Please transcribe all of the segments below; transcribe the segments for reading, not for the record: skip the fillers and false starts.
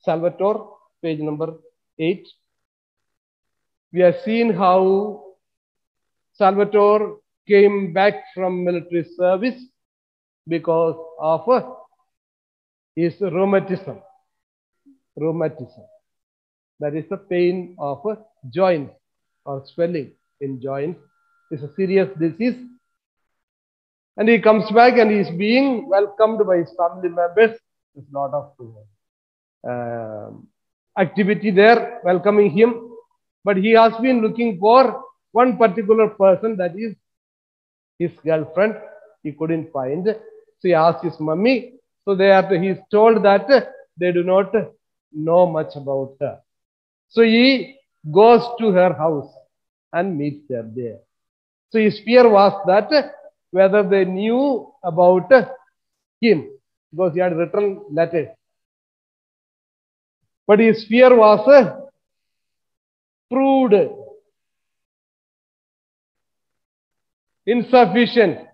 Salvatore, page number 8. We have seen how Salvatore came back from military service because of his rheumatism. Rheumatism. That is the pain of joints or swelling in joints. It's a serious disease. And he comes back and he is being welcomed by his family members. There's a lot of activity there welcoming him. But he has been looking for one particular person, that is his girlfriend. He couldn't find. So he asked his mummy. So he's told that they do not know much about her. So he goes to her house and meets her there. So his fear was that whether they knew about him, because he had written letters. But his fear was proved insufficient,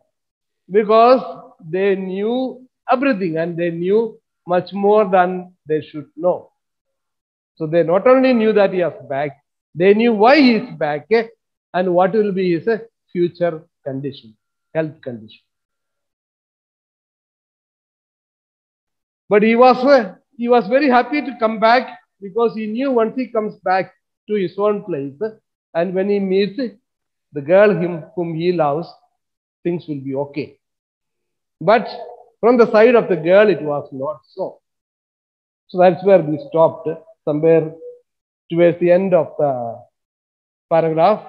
because they knew everything and they knew much more than they should know. So they not only knew that he is back, they knew why he is back and what will be his future condition, health condition. But he was very happy to come back, because he knew once he comes back to his own place and when he meets the girl whom he loves, things will be okay. But from the side of the girl, it was not so. So that's where we stopped, somewhere towards the end of the paragraph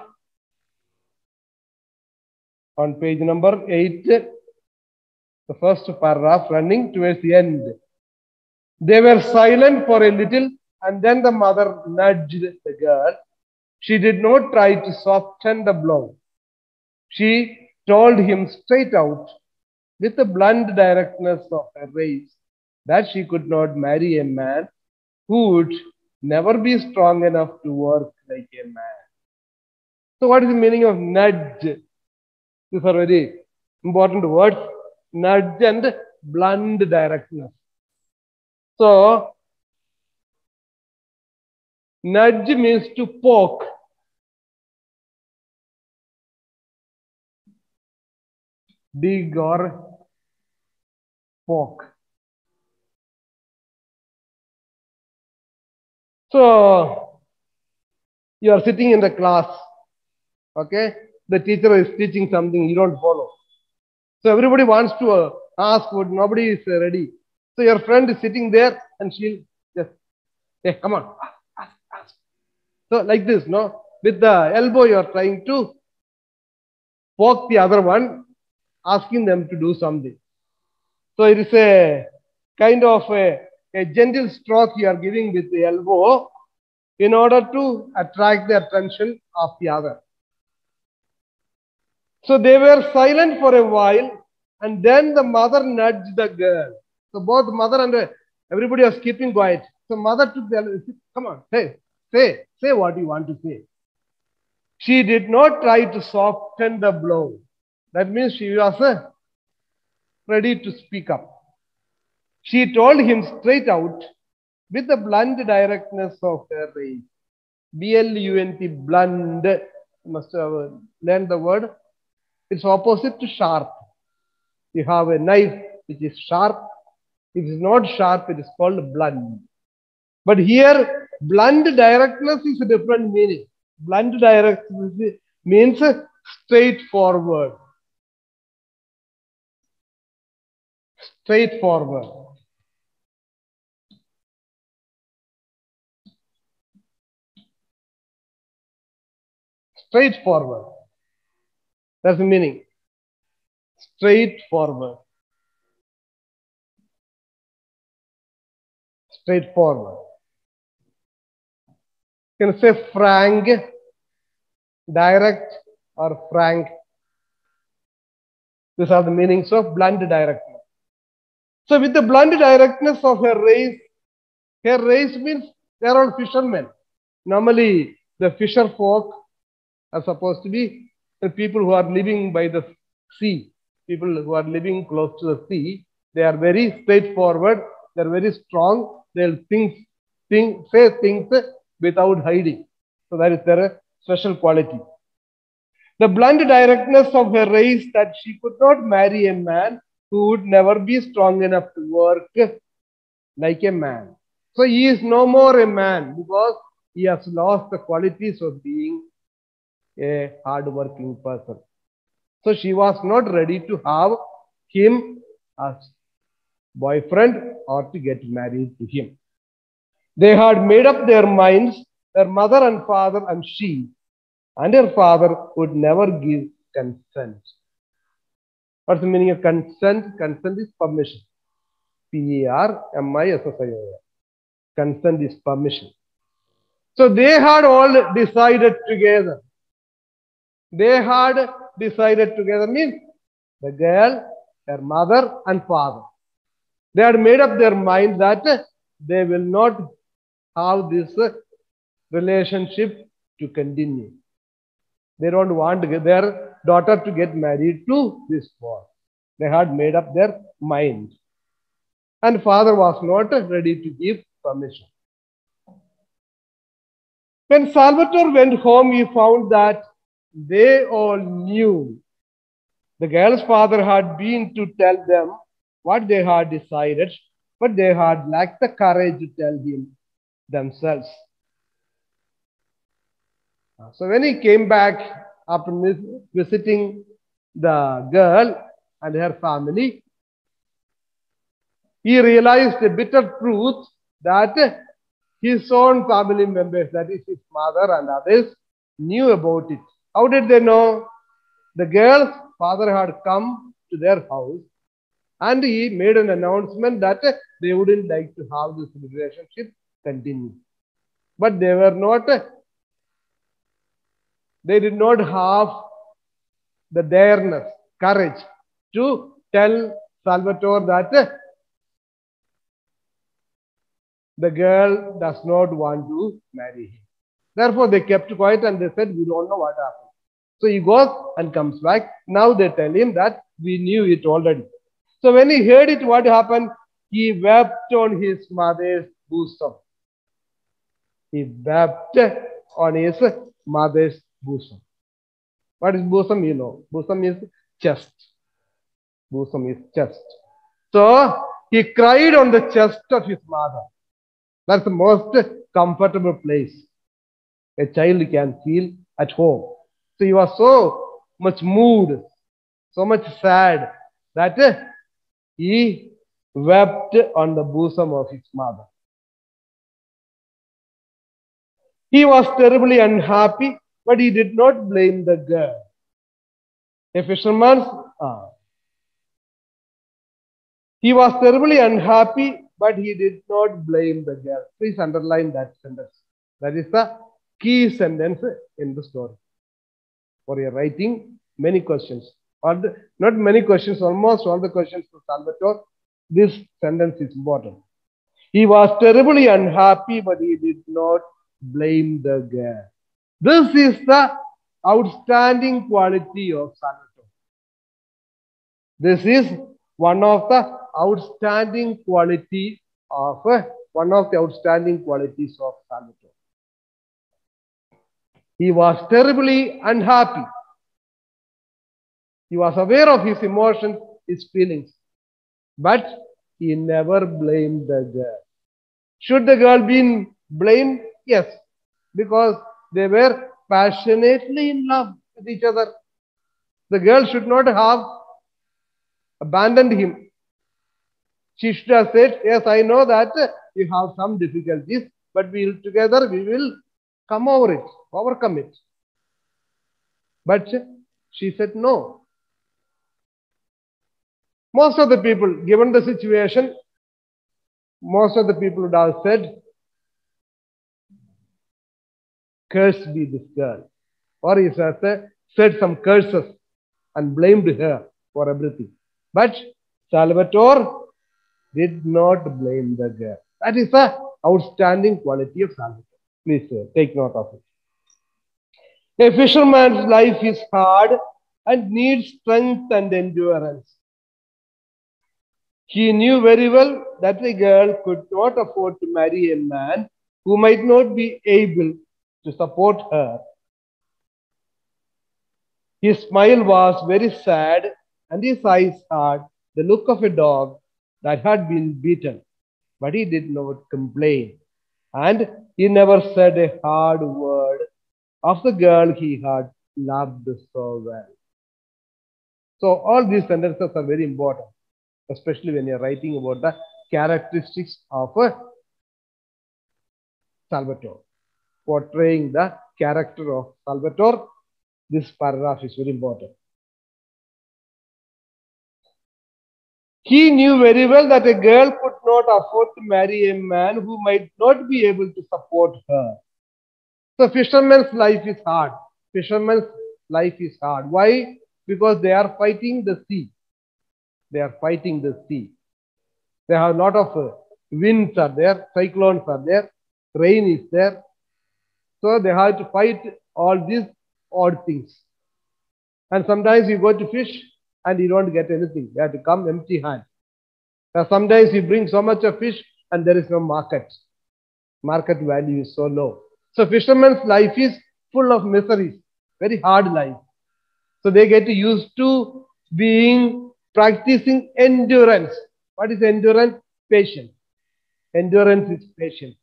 on page number 8, the first paragraph running towards the end. They were silent for a little, and then the mother nudged the girl. She did not try to soften the blow. She told him straight out, with the blunt directness of her race, that she could not marry a man who would never be strong enough to work like a man. So what is the meaning of nudge? These are very important words, nudge and blunt directness. So, nudge means to poke. Dig or poke. So, you are sitting in the class, okay? The teacher is teaching something, you don't follow. So everybody wants to ask, but nobody is ready. So your friend is sitting there and she'll just, hey, come on, ask. So like this, no? With the elbow, you are trying to poke the other one, asking them to do something. So it is a kind of a gentle stroke you are giving with the elbow in order to attract the attention of the other. So they were silent for a while, and then the mother nudged the girl. So both mother and everybody was keeping quiet. So mother took the, come on, say what you want to say. She did not try to soften the blow. That means she was ready to speak up. She told him straight out, with the blunt directness of her race. B-L-U-N-T, blunt. You must have learned the word. It's opposite to sharp. You have a knife which is sharp. If it is not sharp, it is called blunt. But here, blunt directness is a different meaning. Blunt directness means straightforward. Straightforward. Straightforward. That's the meaning. Straightforward. Straightforward. You can say frank, direct, or frank. These are the meanings of blunt directness. So with the blunt directness of her race means they are all fishermen. Normally, the fisher folk are supposed to be the people who are living by the sea. People who are living close to the sea, they are very straightforward. They're very strong. They'll say things without hiding. So that is their special quality. The blunt directness of her race that she could not marry a man who would never be strong enough to work like a man. So he is no more a man because he has lost the qualities of being a hard-working person. So she was not ready to have him as boyfriend or to get married to him. They had made up their minds, their mother and father and she, and her father would never give consent. What's the meaning of consent? Consent is permission. Permission. Consent is permission. So they had all decided together. They had decided together means the girl, her mother and father. They had made up their mind that they will not have this relationship to continue. They don't want their daughter to get married to this boy. They had made up their mind. And father was not ready to give permission. When Salvatore went home, he found that they all knew. The girl's father had been to tell them what they had decided, but they had lacked the courage to tell him themselves. So when he came back after visiting the girl and her family, he realized the bitter truth that his own family members, that is his mother and others, knew about it. How did they know? The girl's father had come to their house and he made an announcement that they wouldn't like to have this relationship continue. But they were not, they did not have the dareness, courage to tell Salvatore that the girl does not want to marry him. Therefore, they kept quiet and they said, we don't know what happened. So he goes and comes back. Now they tell him that we knew it already. So when he heard it, what happened? He wept on his mother's bosom. He wept on his mother's bosom. What is bosom? You know, bosom is chest. Bosom is chest. So he cried on the chest of his mother. That's the most comfortable place a child can feel at home. So he was so much moved, so much sad that he wept on the bosom of his mother. He was terribly unhappy, but he did not blame the girl. A fisherman, he was terribly unhappy, but he did not blame the girl. Please underline that sentence. That is the key sentence in the story. For your writing, many questions. Or not many questions, almost all the questions to Salvatore. This sentence is important. He was terribly unhappy, but he did not blame the girl. This is the outstanding quality of Salvatore. This is one of the outstanding qualities of Salvatore. He was terribly unhappy. He was aware of his emotions, his feelings, but he never blamed the girl. Should the girl be blamed? Yes, because they were passionately in love with each other. The girl should not have abandoned him. She should have said, yes, I know that you have some difficulties, but we will come over it, overcome it. But she said no. Most of the people, given the situation, most of the people would have said, cursed be this girl. Or he said some curses and blamed her for everything. But Salvatore did not blame the girl. That is the outstanding quality of Salvatore. Please take note of it. A fisherman's life is hard and needs strength and endurance. He knew very well that a girl could not afford to marry a man who might not be able to support her. His smile was very sad, and his eyes had the look of a dog that had been beaten. But he did not complain, and he never said a hard word of the girl he had loved so well. So all these sentences are very important, especially when you're writing about the characteristics of Salvatore. Portraying the character of Salvatore, this paragraph is very important. He knew very well that a girl could not afford to marry a man who might not be able to support her. So fisherman's life is hard. Fisherman's life is hard. Why? Because they are fighting the sea. They are fighting the sea. They have a lot of winds are there, cyclones are there, rain is there. So they have to fight all these odd things. And sometimes you go to fish and you don't get anything. You have to come empty hand. Sometimes you bring so much of fish and there is no market. Market value is so low. So fisherman's life is full of miseries, very hard life. So they get used to practicing endurance. What is endurance? Patience. Endurance is patience.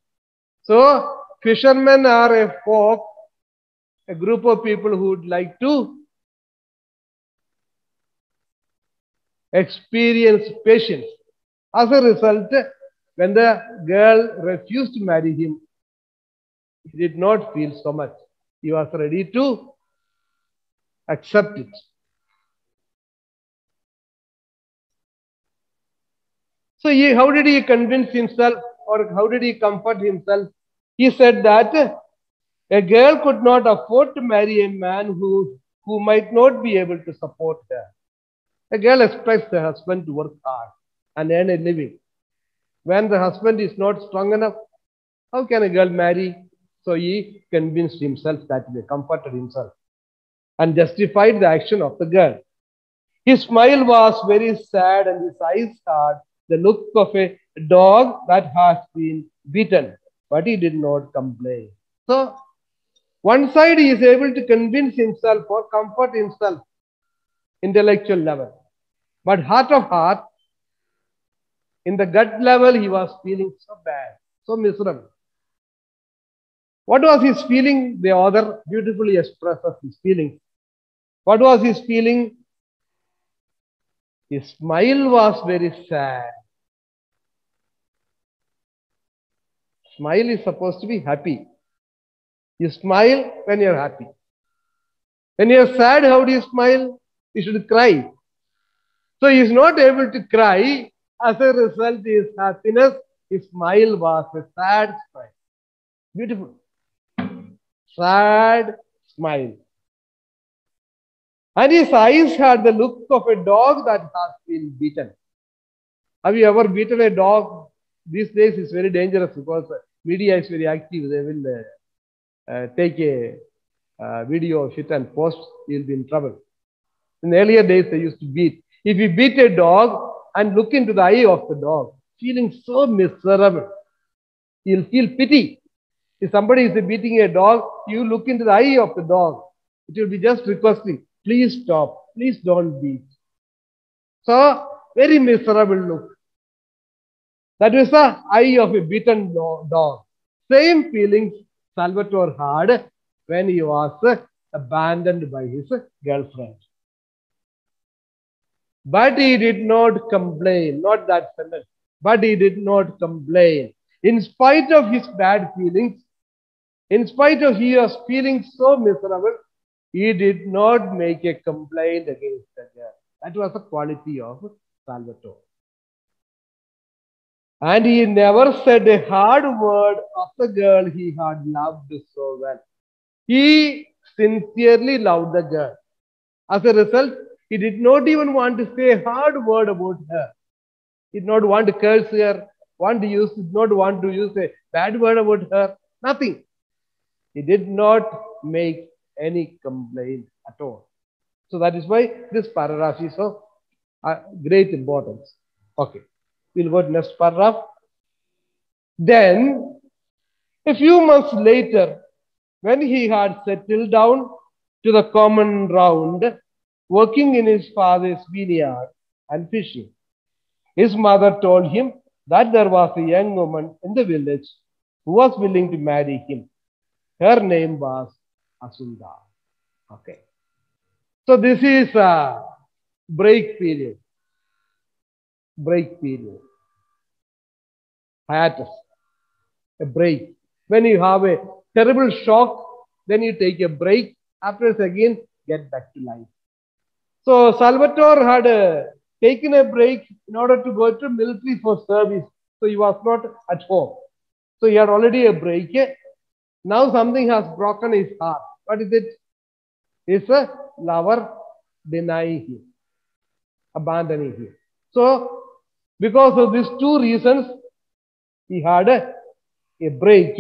So fishermen are a folk, a group of people who would like to experience patience. As a result, when the girl refused to marry him, he did not feel so much. He was ready to accept it. So how did he convince himself, or how did he comfort himself? He said that a girl could not afford to marry a man who might not be able to support her. A girl expects the husband to work hard and earn a living. When the husband is not strong enough, how can a girl marry? So he convinced himself that way, comforted himself, and justified the action of the girl. His smile was very sad and his eyes had the look of a dog that has been beaten, but he did not complain. So, one side he is able to convince himself or comfort himself, intellectual level, but heart of heart, in the gut level, he was feeling so bad, so miserable. What was his feeling? The author beautifully expresses his feelings. What was his feeling? His smile was very sad. Smile is supposed to be happy. You smile when you're happy. When you're sad, how do you smile? You should cry. So he is not able to cry. As a result, his happiness, his smile was a sad smile. Beautiful. Sad smile. And his eyes had the look of a dog that has been beaten. Have you ever beaten a dog? These days it's very dangerous because media is very active. They will take a video of it and post, you'll be in trouble. In the earlier days, they used to beat. If you beat a dog and look into the eye of the dog, feeling so miserable, you'll feel pity. If somebody is beating a dog, you look into the eye of the dog. It will be just requesting, please stop, please don't beat. So, very miserable look. That is the eye of a beaten dog. Same feelings Salvatore had when he was abandoned by his girlfriend. But he did not complain, not that sentence, but he did not complain. In spite of his bad feelings, in spite of he was feeling so miserable, he did not make a complaint against the girl. That was a quality of Salvatore. And he never said a hard word of the girl he had loved so well. He sincerely loved the girl. As a result, he did not even want to say a hard word about her. He did not want to curse her, did not want to use a bad word about her. Nothing. He did not make any complaint at all. So that is why this paragraph is of great importance. Okay. We'll go to next paragraph. Then, a few months later, when he had settled down to the common round, working in his father's vineyard and fishing, his mother told him that there was a young woman in the village who was willing to marry him. Her name was Asunda. Okay. So this is a break period. Break period. Hiatus. A break. When you have a terrible shock, then you take a break. Afterwards again, get back to life. So Salvatore had taken a break in order to go to military for service. So he was not at home. So he had already a break. Now something has broken his heart. What is it? His lover denying him, abandoning him. So because of these two reasons, he had a break.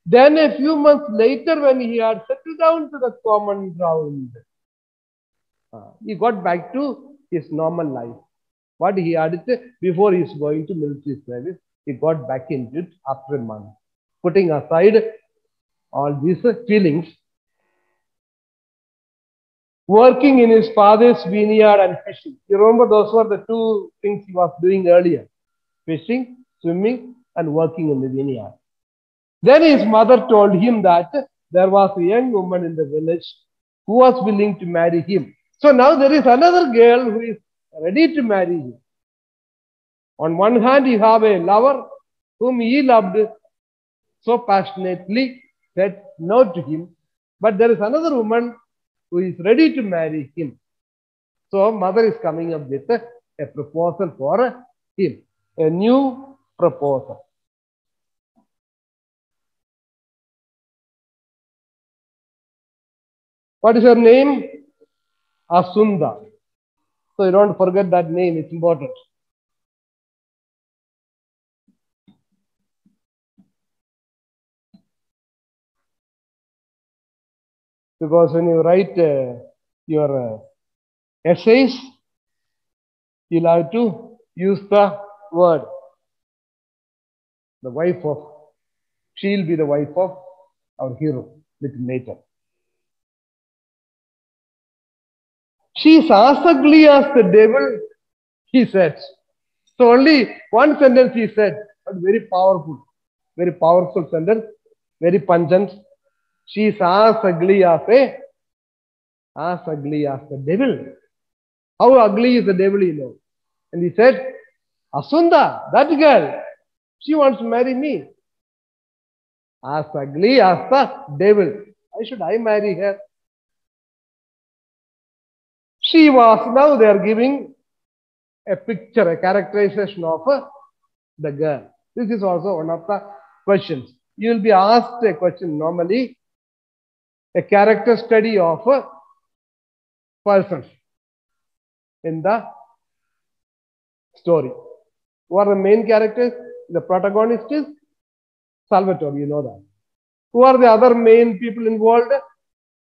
Then a few months later, when he had settled down to the common ground, he got back to his normal life. What he had before he is going to military service, he got back into it after a month, putting aside all these feelings. Working in his father's vineyard and fishing. You remember those were the two things he was doing earlier. Fishing, swimming, and working in the vineyard. Then his mother told him that there was a young woman in the village who was willing to marry him. So now there is another girl who is ready to marry him. On one hand, you have a lover whom he loved so passionately, said no to him. But there is another woman who is ready to marry him. So mother is coming up with a proposal for him, a new proposal. What is her name? Asunda. So you don't forget that name, it's important. Because when you write your essays, you'll have to use the word. The wife of, she'll be the wife of our hero, little later. She's as ugly as the devil, he said. So only one sentence he said, but very powerful sentence, very pungent. She's as ugly as the devil. How ugly is the devil, you know? And he said, Asunda, that girl, she wants to marry me. As ugly as the devil. Why should I marry her? She was, now they are giving a picture, a characterization of the girl. This is also one of the questions. You will be asked a question normally, a character study of a person in the story. Who are the main characters? The protagonist is Salvatore, you know that. Who are the other main people involved?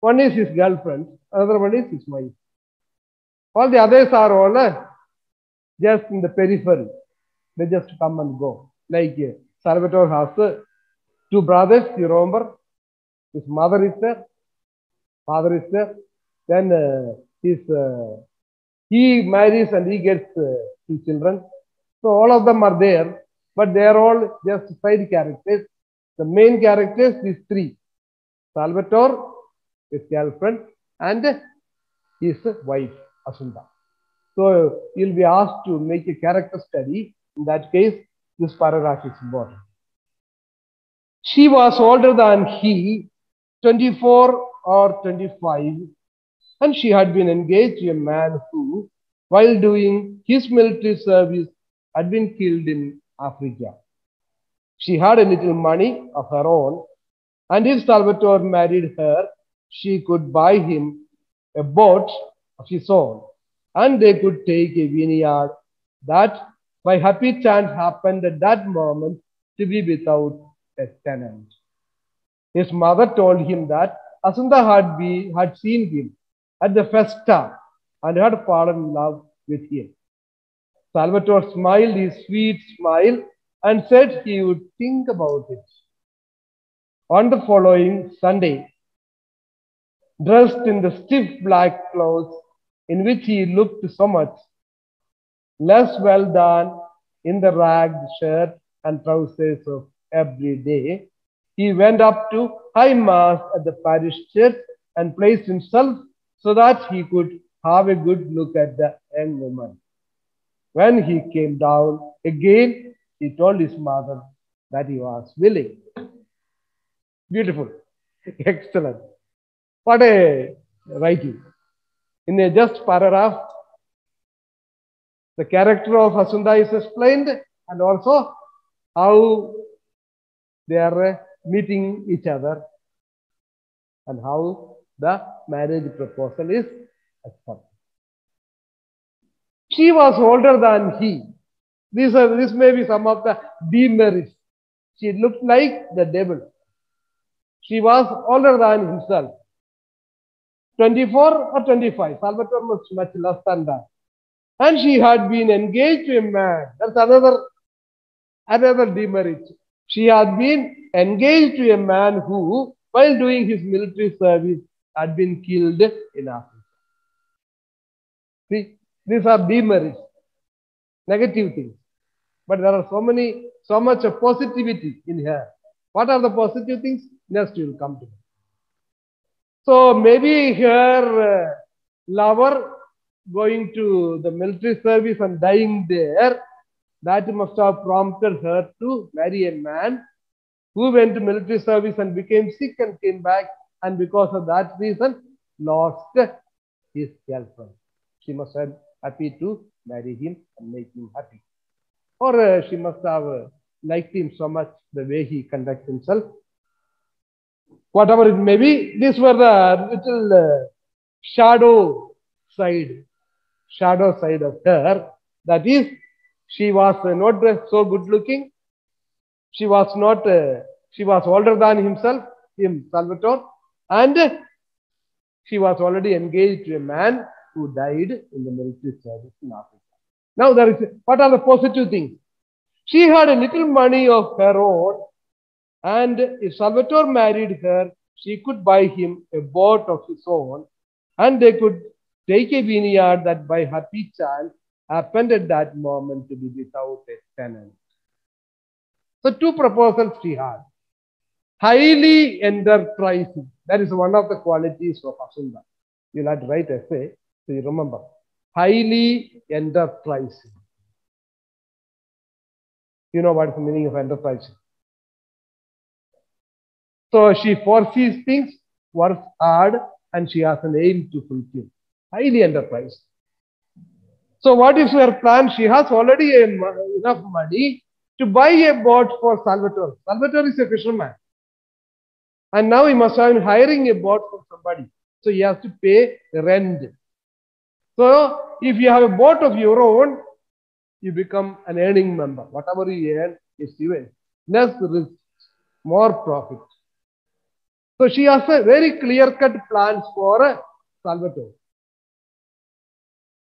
One is his girlfriend, another one is his wife. All the others are all just in the periphery. They just come and go. Like Salvatore has two brothers, you remember? His mother is there, father is there. Then he marries and he gets two children. So all of them are there, but they are all just side characters. The main characters, these three: Salvatore, his girlfriend, and his wife, Asunda. So you'll be asked to make a character study. In that case, this paragraph is important. She was older than he, 24 or 25, and she had been engaged to a man who, while doing his military service, had been killed in Africa. She had a little money of her own, and if Salvatore married her, she could buy him a boat of his own, and they could take a vineyard that by happy chance happened at that moment to be without a tenant. His mother told him that Asunda had seen him at the festa and had fallen in love with him. Salvatore smiled his sweet smile and said he would think about it. On the following Sunday, dressed in the stiff black clothes in which he looked so much less well done in the ragged shirt and trousers of every day, he went up to high mass at the parish church and placed himself so that he could have a good look at the young woman. When he came down again, he told his mother that he was willing. Beautiful. Excellent. What a writing. In a just paragraph, the character of Hasunda is explained and also how they are meeting each other and how the marriage proposal is accepted. She was older than he. This may be some of the demerits. She looked like the devil. She was older than himself. 24 or 25. Salvatore was much less than that. And she had been engaged to a man. That's another demerit. She had been engaged to a man who, while doing his military service, had been killed in Africa. See, these are demerits, negative things. But there are so much of positivity in here. What are the positive things? Next we will come to. So maybe her lover going to the military service and dying there, that must have prompted her to marry a man who went to military service and became sick and came back, and because of that reason lost his girlfriend. She must have been happy to marry him and make him happy. Or she must have liked him so much the way he conducts himself. Whatever it may be, these were the little shadow side of her. That is, she was not so good looking. She was older than himself, Salvatore, and she was already engaged to a man who died in the military service in Africa. Now, what are the positive things? She had a little money of her own, and if Salvatore married her, she could buy him a boat of his own, and they could take a vineyard that by happy chance happened at that moment to be without a tenant. So, two proposals she had. Highly enterprising. That is one of the qualities of Hasunda. You'll have to write essay, so you remember. Highly enterprising. You know what is the meaning of enterprising. So she foresees things, works hard, and she has an aim to fulfill. Highly enterprising. So what is her plan? She has already enough money to buy a boat for Salvatore. Salvatore is a fisherman. And now he must have been hiring a boat for somebody. So he has to pay rent. So if you have a boat of your own, you become an earning member. Whatever you earn is yours. Less risk, more profit. So she has a very clear-cut plans for Salvatore.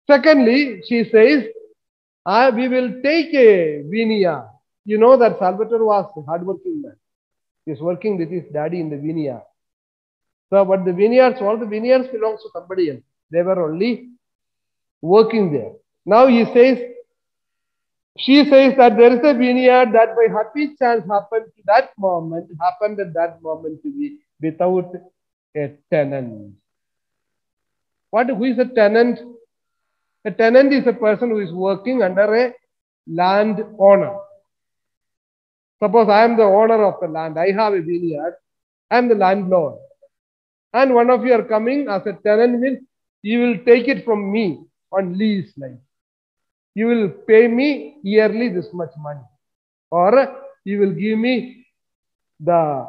Secondly, she says, we will take a vineyard. You know that Salvatore was a hardworking man. He was working with his daddy in the vineyard. So, but the vineyards, all the vineyards belongs to somebody else. They were only working there. Now she says that there is a vineyard that by happy chance happened at that moment to be without a tenant. Who is a tenant? A tenant is a person who is working under a land owner. Suppose I am the owner of the land. I have a vineyard. I am the landlord. And one of you are coming as a tenant means you will take it from me on lease like. You will pay me yearly this much money. Or you will give me the,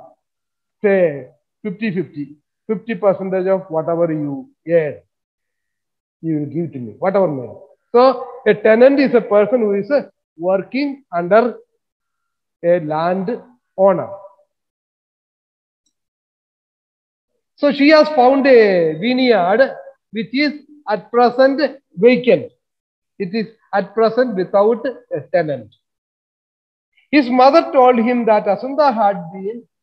say, 50-50. 50% of whatever you earn. You will give to me, whatever may. So, a tenant is a person who is working under a land owner. So, she has found a vineyard which is at present vacant. It is at present without a tenant. His mother told him that Asunda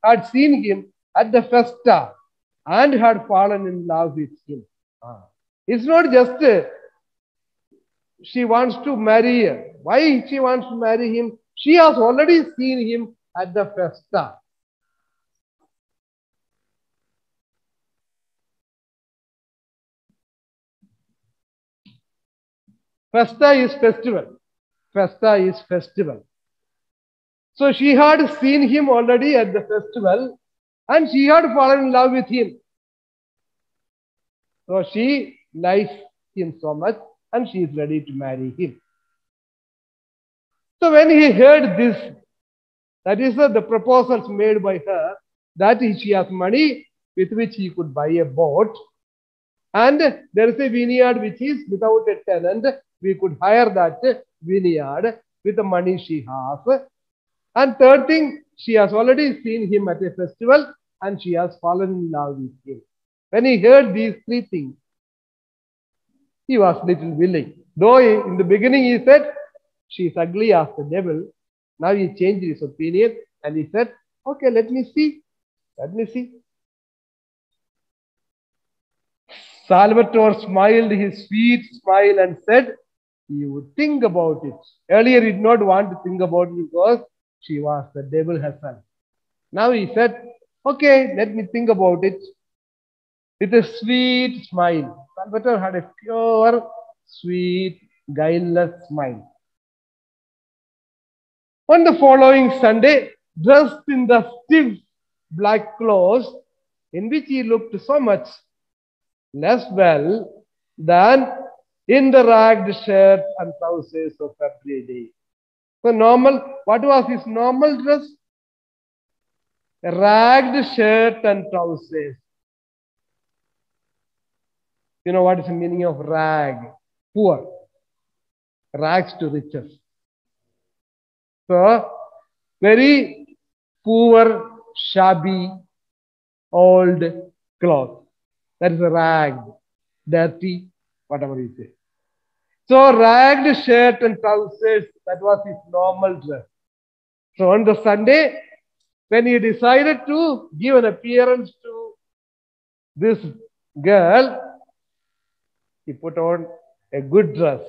had seen him at the festa and had fallen in love with him. It's not just she wants to marry him. Why she wants to marry him? She has already seen him at the festa. Festa is festival. Festa is festival. So she had seen him already at the festival and she had fallen in love with him. So she likes him so much and she is ready to marry him. So when he heard this, that is the proposals made by her, that she has money with which he could buy a boat, and there is a vineyard which is without a tenant. We could hire that vineyard with the money she has. And third thing, she has already seen him at a festival and she has fallen in love with him. When he heard these three things, he was little willing. Though in the beginning he said, she is ugly as the devil. Now he changed his opinion and he said, okay, let me see. Let me see. Salvatore smiled his sweet smile and said, he would think about it. Earlier he did not want to think about it because she was the devil herself. Now he said, okay, let me think about it. With a sweet smile. Salvatore had a pure, sweet, guileless smile. On the following Sunday, dressed in the stiff black clothes, in which he looked so much less well than in the ragged shirt and trousers of every day. So what was his normal dress? A ragged shirt and trousers. You know what is the meaning of rag? Poor. Rags to riches. So, very poor, shabby, old cloth. That is a rag, dirty, whatever you say. So, ragged shirt and trousers, that was his normal dress. So, on the Sunday, when he decided to give an appearance to this girl, he put on a good dress.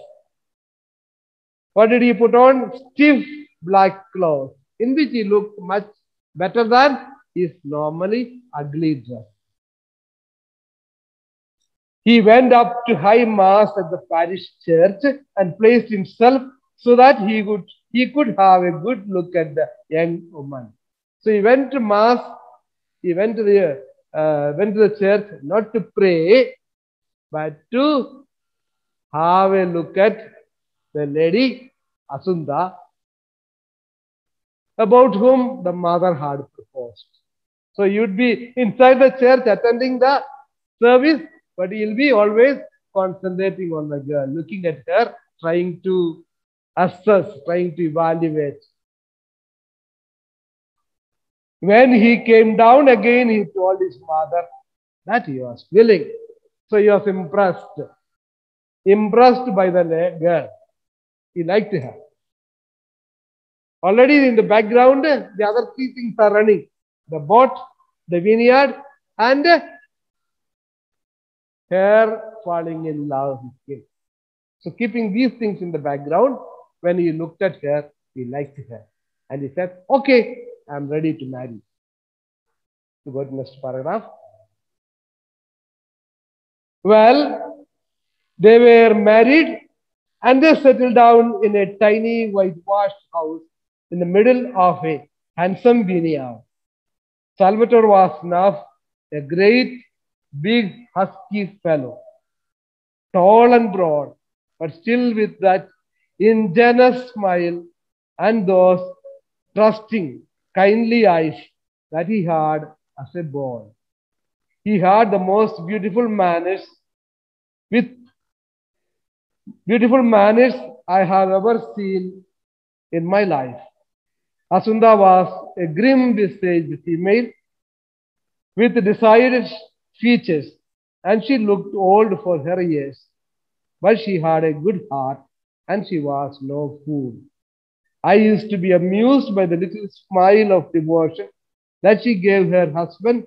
What did he put on? Stiff black clothes, in which he looked much better than his normally ugly dress. He went up to high mass at the parish church and placed himself so that he could have a good look at the young woman. So he went to mass, he went to the church not to pray, but to have a look at the lady Asunda, about whom the mother had proposed. So you'd be inside the church attending the service, but you'll be always concentrating on the girl, looking at her, trying to assess, trying to evaluate. When he came down again, he told his mother that he was willing. So he was impressed by the girl. He liked her. Already in the background, the other three things are running. The boat, the vineyard, and her falling in love with him. So keeping these things in the background, when he looked at her, he liked her. And he said, okay, I'm ready to marry. To go to the next paragraph. Well, they were married and they settled down in a tiny whitewashed house in the middle of a handsome vineyard. Salvatore was now a great, big, husky fellow, tall and broad, but still with that ingenuous smile and those trusting, kindly eyes that he had as a boy. He had the most beautiful manners I have ever seen in my life. Asunda was a grim-visaged female with decided features, and she looked old for her years. But she had a good heart and she was no fool. I used to be amused by the little smile of devotion that she gave her husband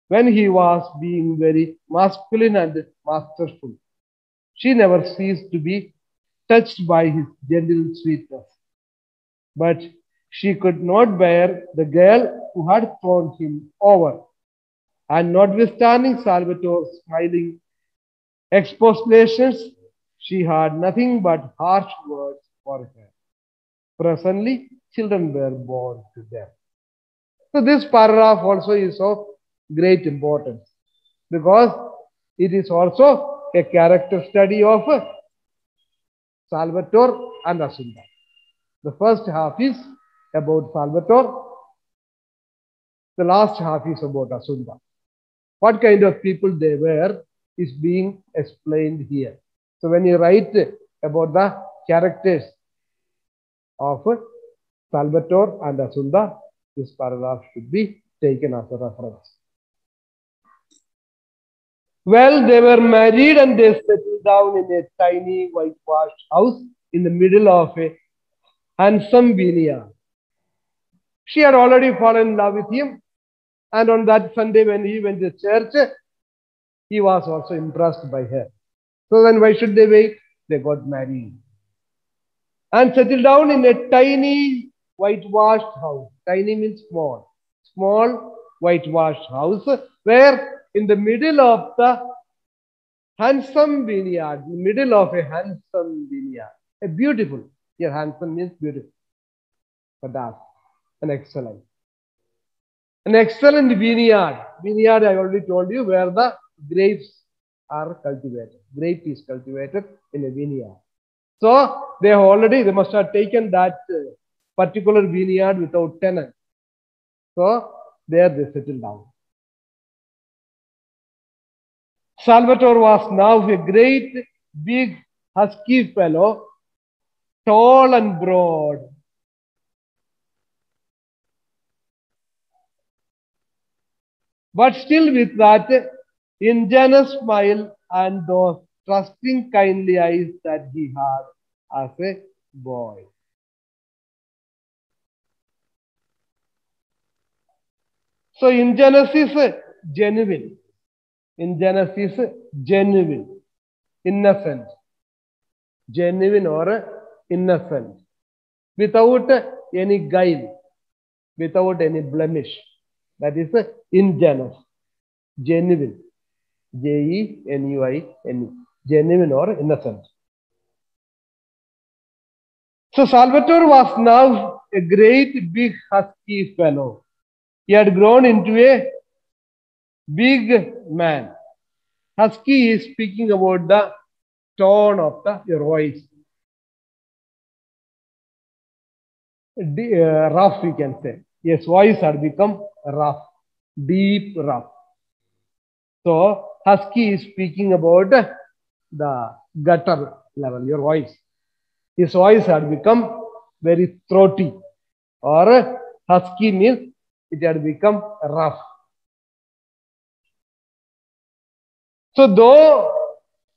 when he was being very masculine and masterful. She never ceased to be touched by his gentle sweetness. But she could not bear the girl who had thrown him over. And notwithstanding Salvatore's smiling expostulations, she had nothing but harsh words for her. Presently, children were born to them. So, this paragraph also is of great importance because it is also a character study of Salvatore and Asunda. The first half is about Salvatore, the last half is about Asunda. What kind of people they were is being explained here. So when you write about the characters of Salvatore and Asunda, this paragraph should be taken as a reference. Well, they were married and they settled down in a tiny whitewashed house in the middle of a handsome vineyard. She had already fallen in love with him, and on that Sunday when he went to church, he was also impressed by her. So then why should they wait? They got married and settled down in a tiny whitewashed house. Tiny means small. Small whitewashed house where in the middle of the handsome vineyard, middle of a handsome vineyard, a beautiful. Here handsome means beautiful. But that's an excellent. An excellent vineyard. Vineyard, I already told you, where the grapes are cultivated. Grape is cultivated in a vineyard. So they must have taken that particular vineyard without tenant. So there they settled down. Salvatore was now a great, big, husky fellow, tall and broad. But still with that ingenuous smile and those trusting, kindly eyes that he had as a boy. So ingenuous is genuine. Ingenuous is genuine, innocent, genuine or innocent, without any guile, without any blemish. That is ingenuous, genuine, Genuine, genuine or innocent. So Salvatore was now a great big husky fellow. He had grown into a big man. Husky is speaking about the tone of your voice. Rough, we can say. Yes, voice had become rough, deep rough. So husky is speaking about the gutter level, your voice. His voice had become very throaty, or husky means it had become rough. So though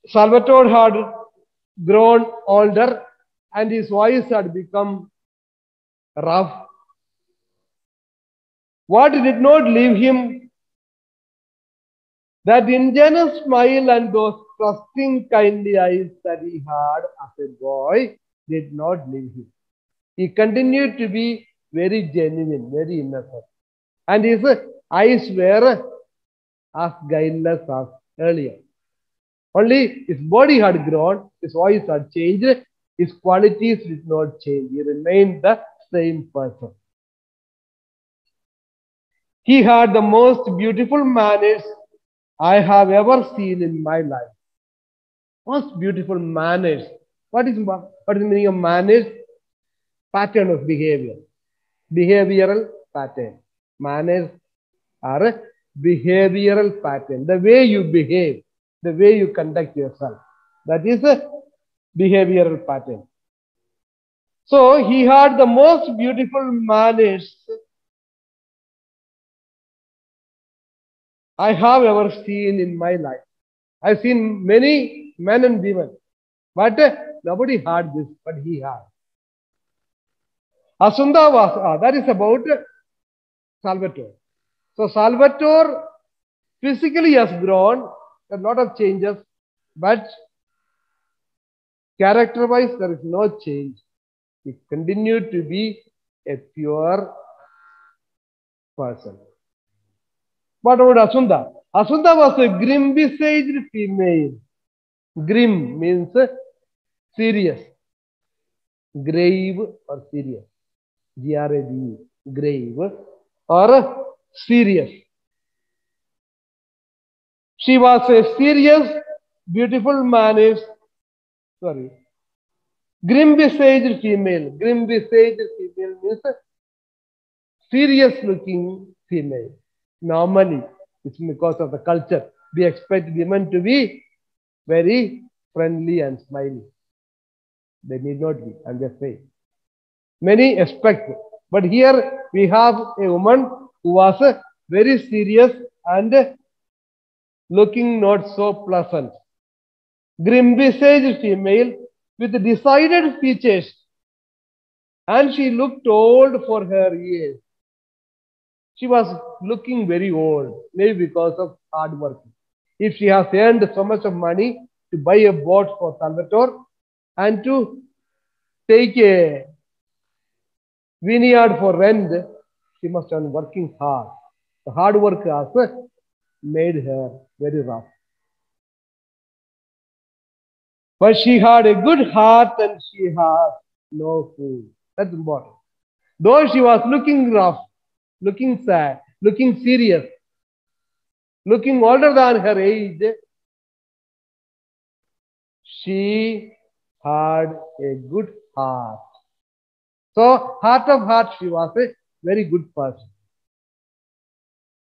Salvatore had grown older and his voice had become rough, what did not leave him? That ingenuous smile and those trusting, kindly eyes that he had as a boy did not leave him. He continued to be very genuine, very innocent. And his eyes were as guileless as earlier. Only his body had grown, his voice had changed, his qualities did not change. He remained the same person. He had the most beautiful manners I have ever seen in my life. Most beautiful manners. What is the meaning of manners? Pattern of behavior. Behavioral pattern. Manners are a behavioral pattern. The way you behave, the way you conduct yourself. That is a behavioral pattern. So he had the most beautiful manners I have ever seen in my life. I've seen many men and women, But nobody heard this, but he heard. Asunda was, that is about Salvatore. So Salvatore physically has grown, a lot of changes, but character-wise there is no change. He continued to be a pure person. What about Asunda? Asunda was a grim-visaged female. Grim means serious, grave or serious. G-R-A-V-E, grave or serious. She was a serious, beautiful managed, grim-visaged female. Grim-visaged female means serious-looking female. Normally, it's because of the culture. We expect women to be very friendly and smiley. They need not be, I'm just saying. Many expect, but here we have a woman who was very serious and looking not so pleasant. Grim-visaged female with decided features, and she looked old for her years. She was looking very old, maybe because of hard work. If she has earned so much of money to buy a boat for Salvatore and to take a vineyard for rent, she must have been working hard. The hard work has made her very rough. But she had a good heart and she had no food. That's important. Though she was looking rough, looking sad, looking serious, looking older than her age, she had a good heart. So, heart of heart, she was a very good person.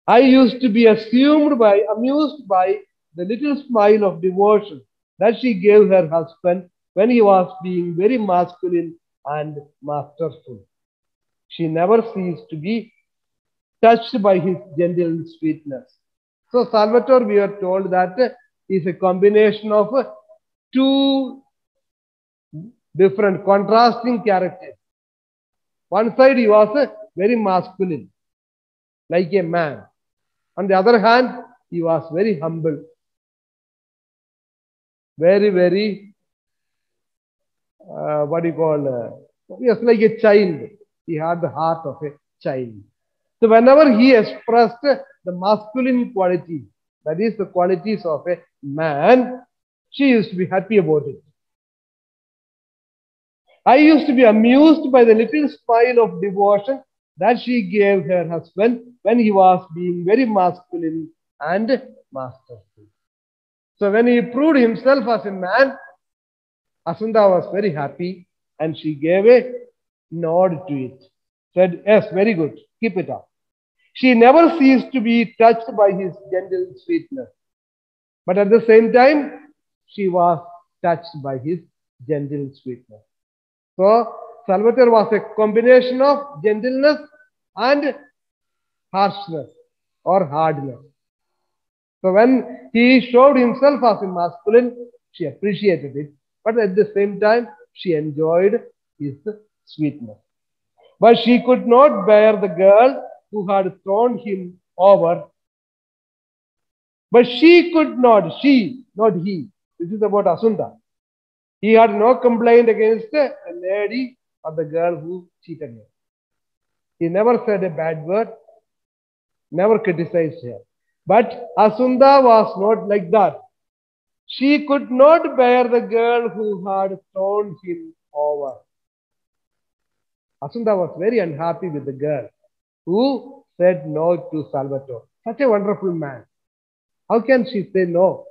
I used to be amused by the little smile of devotion that she gave her husband when he was being very masculine and masterful. She never ceased to be touched by his gentle sweetness. So Salvatore, we are told that is a combination of two different contrasting characters. One side he was very masculine, like a man. On the other hand, he was very humble, very, yes, like a child. He had the heart of a child. So whenever he expressed the masculine quality, that is the qualities of a man, she used to be happy about it. I used to be amused by the little smile of devotion that she gave her husband when he was being very masculine and masterful. So when he proved himself as a man, Asunda was very happy and she gave a nod to it. Said, yes, very good, keep it up. She never ceased to be touched by his gentle sweetness. But at the same time, she was touched by his gentle sweetness. So, Salvatore was a combination of gentleness and harshness or hardness. So, when he showed himself as a masculine, she appreciated it. But at the same time, she enjoyed his sweetness. But she could not bear the girl who had thrown him over. But she could not, she, not he. This is about Asunda. He had no complaint against the lady or the girl who cheated him. He never said a bad word, never criticized her. But Asunda was not like that. She could not bear the girl who had thrown him over. Asunda was very unhappy with the girl who said no to Salvatore. Such a wonderful man. How can she say no?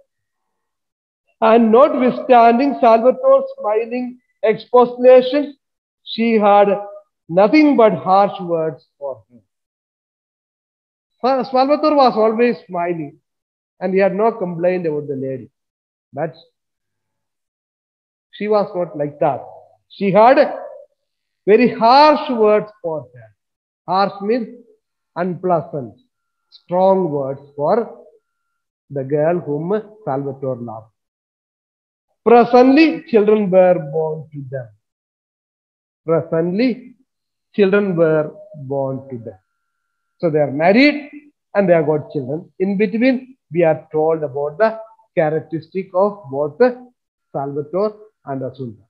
And notwithstanding Salvatore's smiling expostulation, she had nothing but harsh words for him. Salvatore was always smiling and he had no complaint about the lady. But she was not like that. She had very harsh words for her. Harsh means unpleasant, strong words for the girl whom Salvatore loved. Presently, children were born to them. Presently, children were born to them. So they are married and they have got children. In between, we are told about the characteristic of both Salvatore and Assunta.